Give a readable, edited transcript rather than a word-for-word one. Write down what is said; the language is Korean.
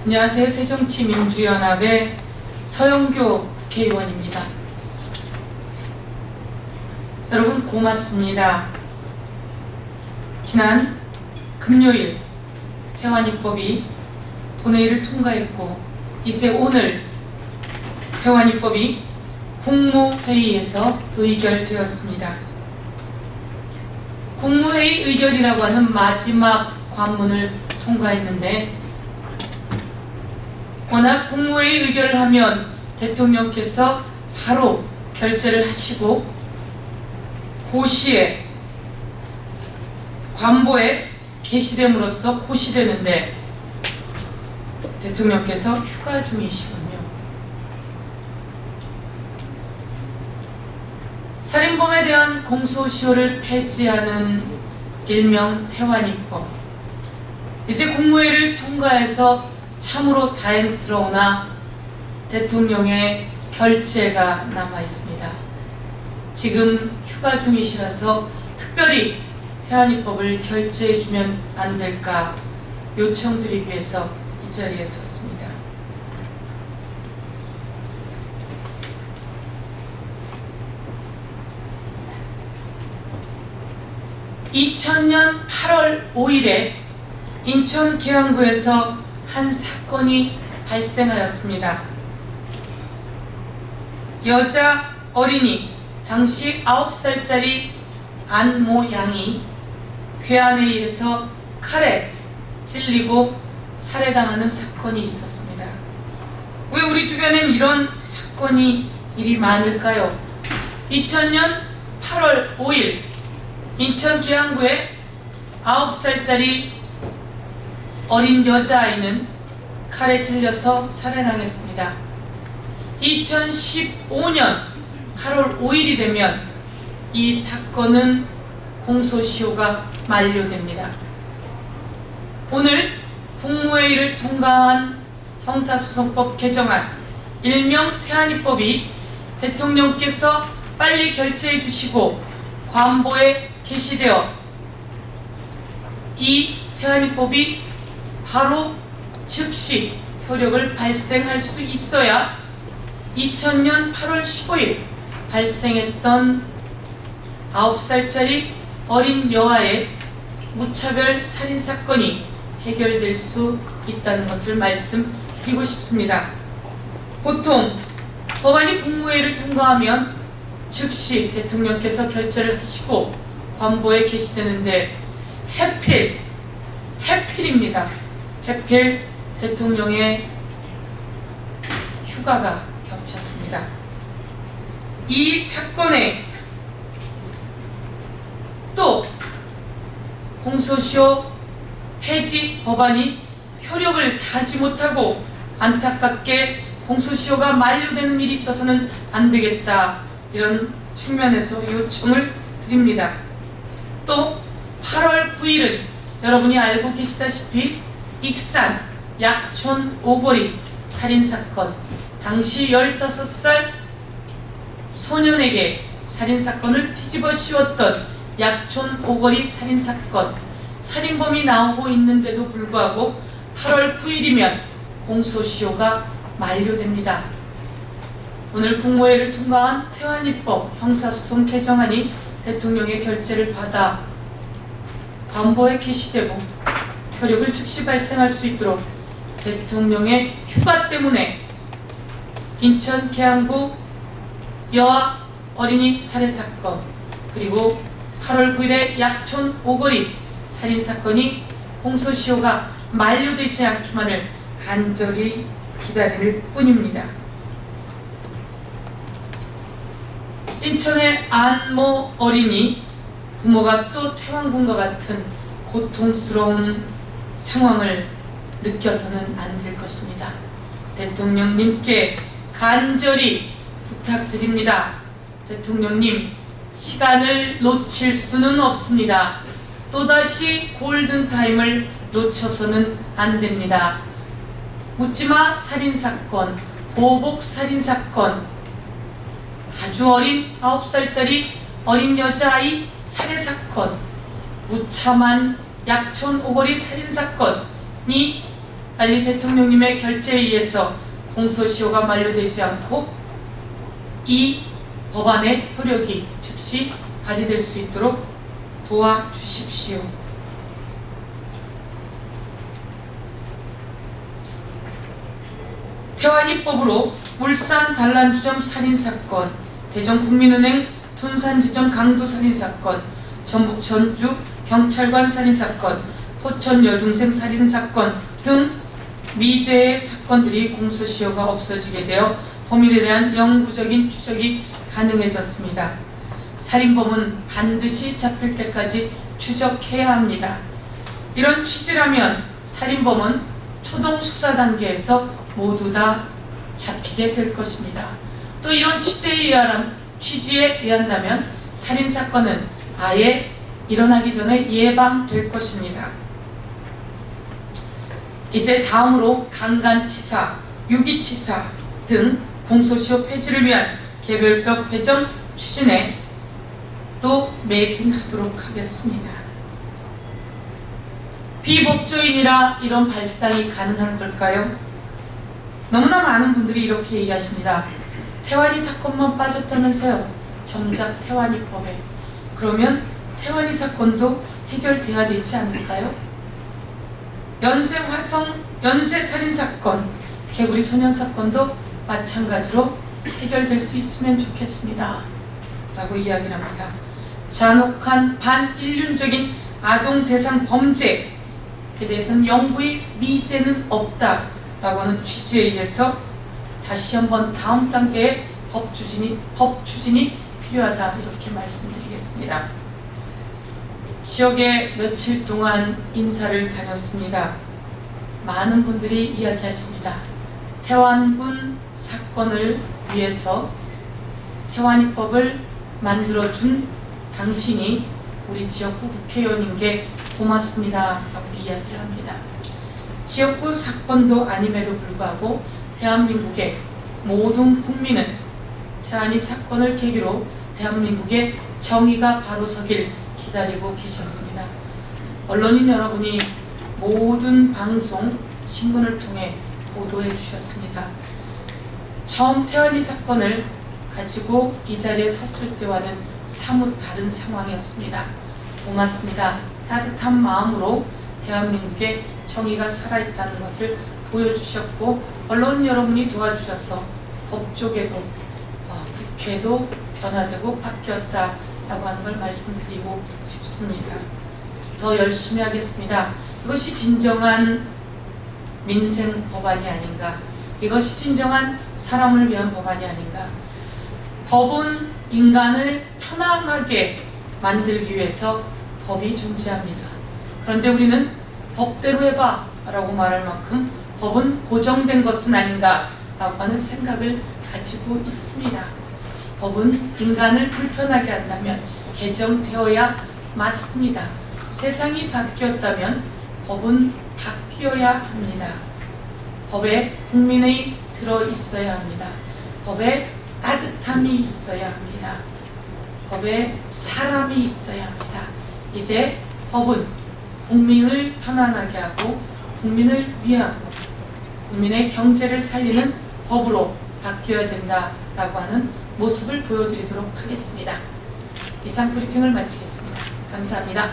안녕하세요. 새정치민주연합의 서영교 국회의원입니다. 여러분 고맙습니다. 지난 금요일 태완입법이 본회의를 통과했고 이제 오늘 태완입법이 국무회의에서 의결되었습니다. 국무회의 의결이라고 하는 마지막 관문을 통과했는데 워낙 국무회의 의결을 하면 대통령께서 바로 결재를 하시고 고시에 관보에 게시됨으로써 고시되는데 대통령께서 휴가 중이시군요. 살인범에 대한 공소시효를 폐지하는 일명 태완입법, 이제 국무회의를 통과해서 참으로 다행스러우나 대통령의 결재가 남아있습니다. 지금 휴가 중이시라서 특별히 태완입법을 결재해주면 안 될까 요청드리기 위해서 이 자리에 섰습니다. (2000년 8월 5일에) 인천 계양구에서 한 사건이 발생하였습니다. 여자 어린이 당시 9살짜리 안모 양이 괴한에 의해서 칼에 찔리고 살해당하는 사건이 있었습니다. 왜 우리 주변엔 이런 사건이 이리 많을까요? 2000년 8월 5일 인천 계양구에 9살짜리 어린 여자아이는 칼에 찔려서 살해당했습니다. 2015년 8월 5일이 되면 이 사건은 공소시효가 만료됩니다. 오늘 국무회의를 통과한 형사소송법 개정안 일명 태완입법이 대통령께서 빨리 결재해 주시고 관보에 게시되어 이 태완입법이 바로 즉시 효력을 발생할 수 있어야 2000년 8월 15일 발생했던 9살짜리 어린 여아의 무차별 살인사건이 해결될 수 있다는 것을 말씀드리고 싶습니다. 보통 법안이 국무회의를 통과하면 즉시 대통령께서 결재를 하시고 관보에 게시되는데 해필입니다. 해필 대통령의 휴가가 겹쳤습니다. 이 사건에 또 공소시효 폐지 법안이 효력을 다하지 못하고 안타깝게 공소시효가 만료되는 일이 있어서는 안 되겠다, 이런 측면에서 요청을 드립니다. 또 8월 9일은 여러분이 알고 계시다시피 익산 약촌 오거리 살인사건, 당시 15살 소년에게 살인사건을 뒤집어 씌웠던 약촌 오거리 살인사건, 살인범이 나오고 있는데도 불구하고 8월 9일이면 공소시효가 만료됩니다. 오늘 국무회의를 통과한 태완입법 형사소송 개정안이 대통령의 결재를 받아 관보에 게시되고 효력을 즉시 발생할 수 있도록 대통령의 휴가 때문에 인천 계양구 여아 어린이 살해사건, 그리고 8월 9일에 약촌 오거리 살인사건이 공소시효가 만료되지 않기만을 간절히 기다릴 뿐입니다. 인천의 안모 어린이 부모가 또 태완군과 같은 고통스러운 상황을 느껴서는 안 될 것입니다. 대통령님께 간절히 부탁드립니다. 대통령님, 시간을 놓칠 수는 없습니다. 또다시 골든타임을 놓쳐서는 안 됩니다. 묻지마 살인사건, 보복살인사건, 아주 어린 9살짜리 어린 여자아이 살해사건, 무참한 약촌 오거리 살인사건이 빨리 대통령님의 결재에 의해서 공소시효가 만료되지 않고 이 법안의 효력이 즉시 발휘될 수 있도록 도와주십시오. 태완이법으로 울산 단란주점 살인사건, 대전국민은행 둔산지점 강도살인사건, 전북 전주 경찰관 살인사건, 포천 여중생 살인사건 등 미제의 사건들이 공소시효가 없어지게 되어 범인에 대한 영구적인 추적이 가능해졌습니다. 살인범은 반드시 잡힐 때까지 추적해야 합니다. 이런 취지라면 살인범은 초동 수사 단계에서 모두 다 잡히게 될 것입니다. 또 이런 취지에 의한다면 살인사건은 아예 일어나기 전에 예방될 것입니다. 이제 다음으로 강간치사, 유기치사 등 공소시효 폐지를 위한 개별법 개정 추진에 또 매진하도록 하겠습니다. 비법조인이라 이런 발상이 가능한 걸까요? 너무나 많은 분들이 이렇게 얘기하십니다. 태완이 사건만 빠졌다면서요. 정작 태완이법에. 그러면 태완이 사건도 해결돼야 되지 않을까요? 연쇄살인사건, 개구리 소년사건도 마찬가지로 해결될 수 있으면 좋겠습니다. 라고 이야기를 합니다. 잔혹한 반인륜적인 아동 대상 범죄에 대해서는 영구히 미제는 없다 라고 하는 취지에 의해서 다시 한번 다음 단계의 법 추진이 필요하다 이렇게 말씀드리겠습니다. 지역에 며칠 동안 인사를 다녔습니다. 많은 분들이 이야기하십니다. 태완군 사건을 위해서 태완이법을 만들어준 당신이 우리 지역구 국회의원인 게 고맙습니다 라고 이야기를 합니다. 지역구 사건도 아님에도 불구하고 대한민국의 모든 국민은 태완이 사건을 계기로 대한민국의 정의가 바로 서길 기다리고 계셨습니다. 언론인 여러분이 모든 방송, 신문을 통해 보도해 주셨습니다. 처음 태완이 사건을 가지고 이 자리에 섰을 때와는 사뭇 다른 상황이었습니다. 고맙습니다. 따뜻한 마음으로 대한민국의 정의가 살아있다는 것을 보여주셨고 언론 여러분이 도와주셔서 법조계도 국회도 변화되고 바뀌었다라고 하는 걸 말씀드리고 싶습니다. 더 열심히 하겠습니다. 이것이 진정한 민생 법안이 아닌가, 이것이 진정한 사람을 위한 법안이 아닌가. 법은 인간을 편안하게 만들기 위해서 법이 존재합니다. 그런데 우리는 법대로 해봐 라고 말할 만큼 법은 고정된 것은 아닌가 라고 하는 생각을 가지고 있습니다. 법은 인간을 불편하게 한다면 개정되어야 맞습니다. 세상이 바뀌었다면 법은 바뀌어야 합니다. 법에 국민의 들어있어야 합니다. 법에 따뜻함이 있어야 합니다. 법에 사람이 있어야 합니다. 이제 법은 국민을 편안하게 하고 국민을 위하고 국민의 경제를 살리는 법으로 바뀌어야 된다라고 하는 모습을 보여드리도록 하겠습니다. 이상 브리핑을 마치겠습니다. 감사합니다.